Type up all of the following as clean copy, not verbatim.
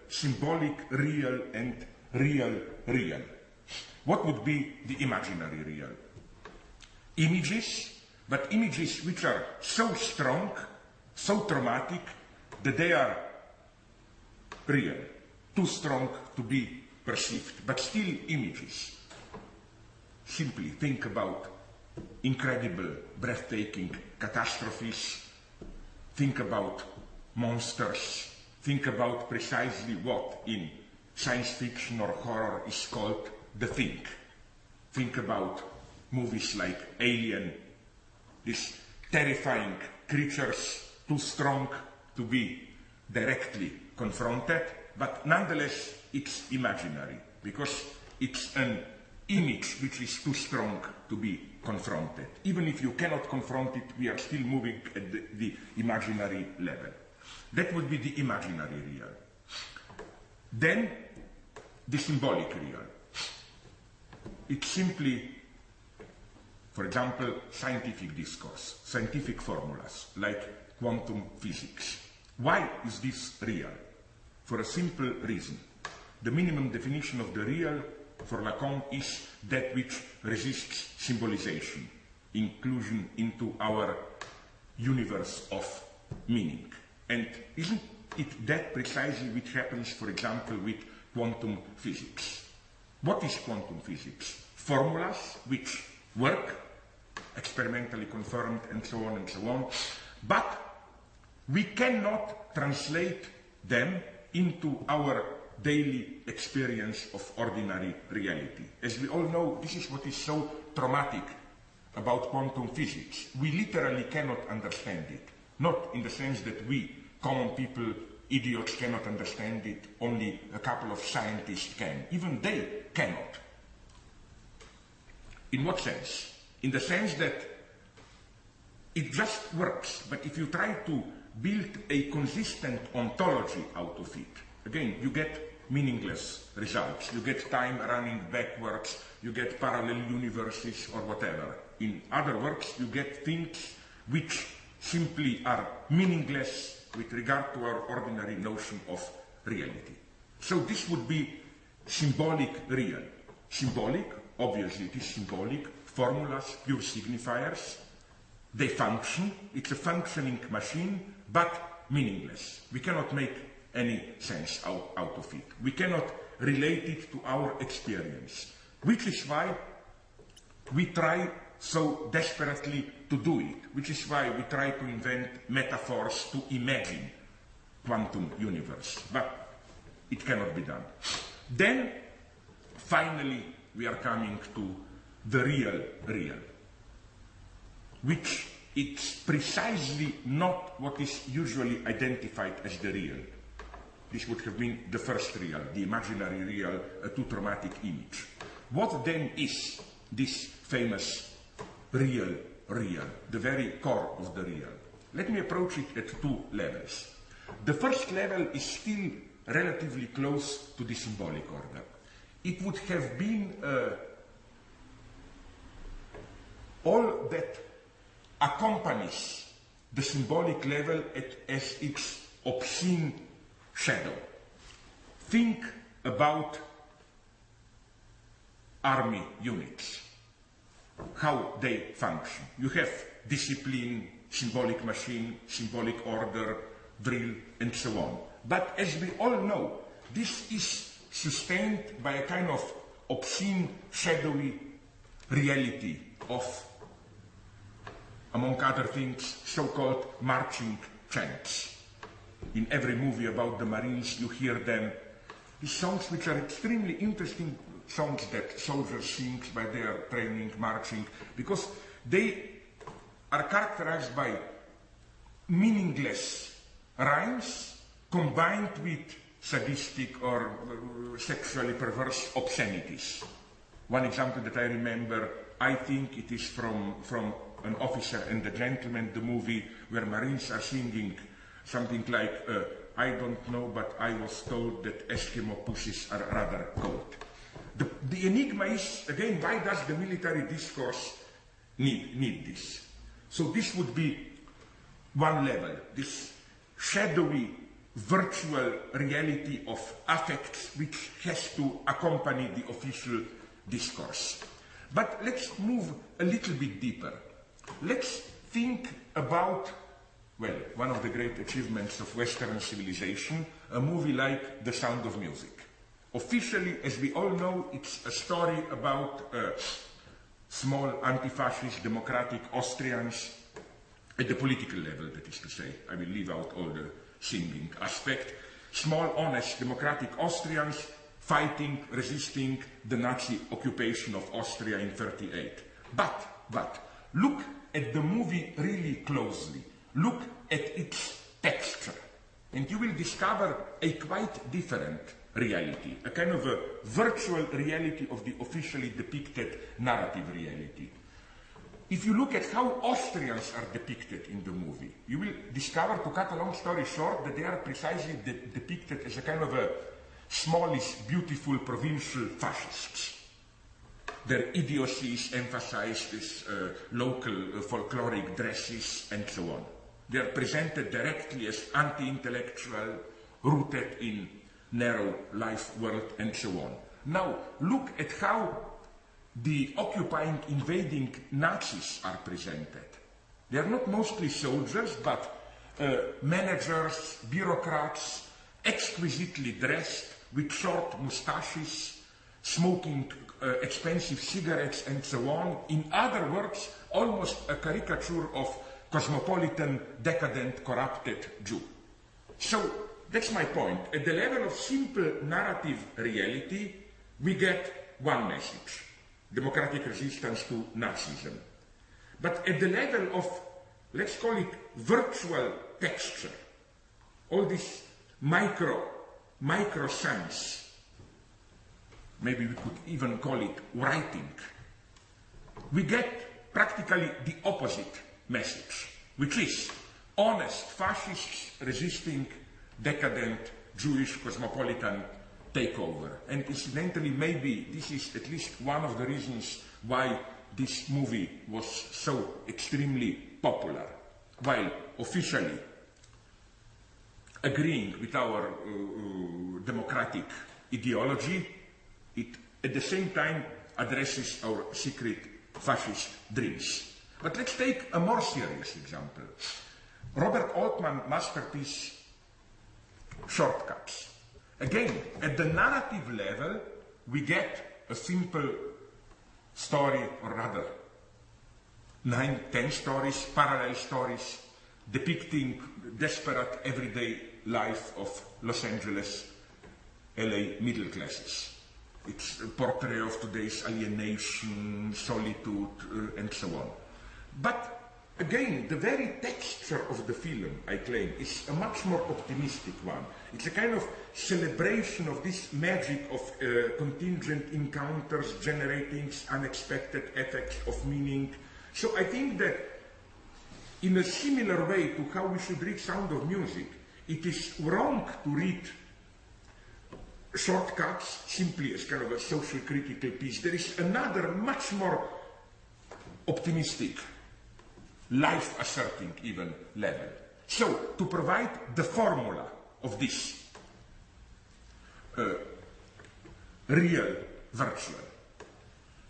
symbolic real and real real. What would be the imaginary real? Images, but images which are so strong, so traumatic, that they are real, too strong to be perceived, but still images. Simply think about incredible, breathtaking catastrophes, think about monsters, think about precisely what in science fiction or horror is called the thing. Think about movies like Alien, these terrifying creatures too strong to be directly confronted, but nonetheless it's imaginary because it's an image which is too strong to be confronted. Even if you cannot confront it, we are still moving at the imaginary level. That would be the imaginary real. Then the symbolic real. It's simply, for example, scientific discourse, scientific formulas like quantum physics. Why is this real? For a simple reason. The minimum definition of the real for Lacan is that which resists symbolization, inclusion into our universe of meaning. And isn't it that precisely which happens, for example, with quantum physics? What is quantum physics? Formulas which work, experimentally confirmed, and so on and so on, but we cannot translate them into our daily experience of ordinary reality. As we all know, this is what is so traumatic about quantum physics. We literally cannot understand it. Not in the sense that we, common people, idiots, cannot understand it, only a couple of scientists can. Even they cannot. In what sense? In the sense that it just works, but if you try to build a consistent ontology out of it, again, you get meaningless results. You get time running backwards, you get parallel universes or whatever. In other words, you get things which simply are meaningless with regard to our ordinary notion of reality. So this would be symbolic real. Symbolic, obviously it is symbolic, formulas, pure signifiers. They function, it's a functioning machine, but meaningless. We cannot make any sense out of it. We cannot relate it to our experience, which is why we try so desperately to do it, which is why we try to invent metaphors to imagine quantum universe, but it cannot be done. Then, finally, we are coming to the real, which it's precisely not what is usually identified as the real. This would have been the first real, the imaginary real, a too traumatic image. What then is this famous real, the very core of the real? Let me approach it at two levels. The first level is still relatively close to the symbolic order. It would have been all that accompanies the symbolic level as its obscene shadow. Think about army units, how they function. You have discipline, symbolic machine, symbolic order, drill, and so on. But as we all know, this is sustained by a kind of obscene, shadowy reality of, among other things, so-called marching chants. In every movie about the Marines, you hear them, these songs which are extremely interesting songs that soldiers sing by their training, marching, because they are characterized by meaningless rhymes combined with sadistic or sexually perverse obscenities. One example that I remember, I think it is from An Officer and a Gentleman, the movie where Marines are singing something like, I don't know, but I was told that Eskimo pussies are rather cold. The enigma is, again, why does the military discourse need this? So this would be one level, this shadowy virtual reality of affects which has to accompany the official discourse. But let's move a little bit deeper. Let's think about, well, one of the great achievements of Western civilization, a movie like The Sound of Music. Officially, as we all know, it's a story about small anti-fascist democratic Austrians at the political level, that is to say. I will leave out all the singing aspect. Small, honest, democratic Austrians fighting, resisting the Nazi occupation of Austria in 1938. But, look at the movie really closely. Look at its texture. And you will discover a quite different reality, a kind of a virtual reality of the officially depicted narrative reality. If you look at how Austrians are depicted in the movie, you will discover, to cut a long story short, that they are precisely depicted as a kind of a smallish, beautiful, provincial fascists. Their idiocies emphasized as local folkloric dresses and so on. They are presented directly as anti-intellectual, rooted in narrow life world and so on. Now, look at how the occupying, invading Nazis are presented. They are not mostly soldiers, but managers, bureaucrats, exquisitely dressed, with short mustaches, smoking expensive cigarettes and so on. In other words, almost a caricature of cosmopolitan, decadent, corrupted Jew. So, that's my point. At the level of simple narrative reality, we get one message: democratic resistance to Nazism. But at the level of, let's call it virtual texture, all this micro science, maybe we could even call it writing, we get practically the opposite message, which is honest fascists resisting decadent Jewish cosmopolitan takeover. And incidentally, maybe this is at least one of the reasons why this movie was so extremely popular. While officially agreeing with our democratic ideology, it at the same time addresses our secret fascist dreams. But let's take a more serious example. Robert Altman's masterpiece, Shortcuts. Again, at the narrative level, we get a simple story, or rather 9, 10 stories, parallel stories, depicting desperate everyday life of Los Angeles, LA middle classes. It's a portrait of today's alienation, solitude, and so on. But again, the very texture of the film, I claim, is a much more optimistic one. It's a kind of celebration of this magic of contingent encounters generating unexpected effects of meaning. So I think that in a similar way to how we should read Sound of Music, it is wrong to read Shortcuts simply as kind of a social critical piece. There is another much more optimistic, life-asserting even level. So, to provide the formula of this real virtual,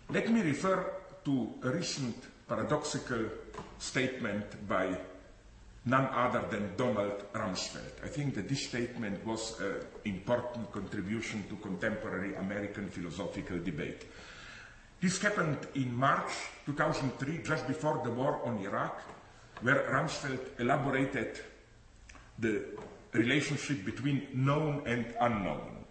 let me refer to a recent paradoxical statement by none other than Donald Rumsfeld. I think that this statement was an important contribution to contemporary American philosophical debate. This happened in March 2003, just before the war on Iraq, where Rumsfeld elaborated the relationship between known and unknown.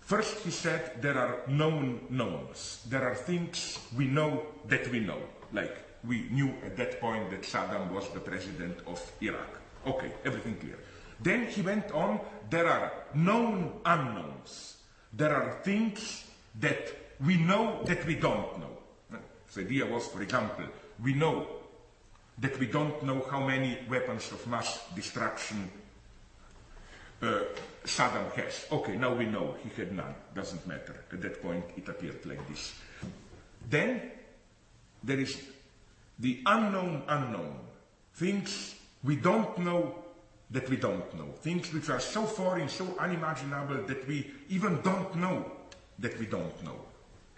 First, he said there are known knowns. There are things we know that we know, like we knew at that point that Saddam was the president of Iraq. Okay, everything clear. Then he went on, there are known unknowns. There are things that we know that we don't know. The idea was, for example, we know that we don't know how many weapons of mass destruction Saddam has. Okay, now we know he had none. Doesn't matter. At that point, it appeared like this. Then there is the unknown unknown. Things we don't know that we don't know. Things which are so foreign, so unimaginable that we even don't know that we don't know.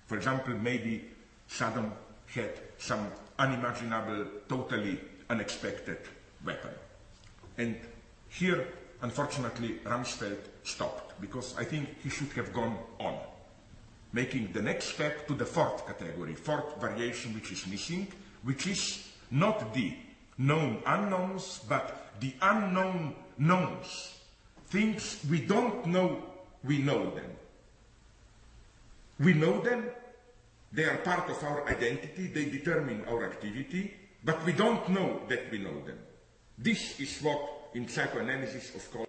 For example, maybe Saddam had some unimaginable, totally unexpected weapon. And here, unfortunately, Rumsfeld stopped, because I think he should have gone on, making the next step to the fourth category, fourth variation which is missing, which is not the known unknowns, but the unknown knowns. Things we don't know, we know them. We know them, they are part of our identity, they determine our activity, but we don't know that we know them. This is what in psychoanalysis is called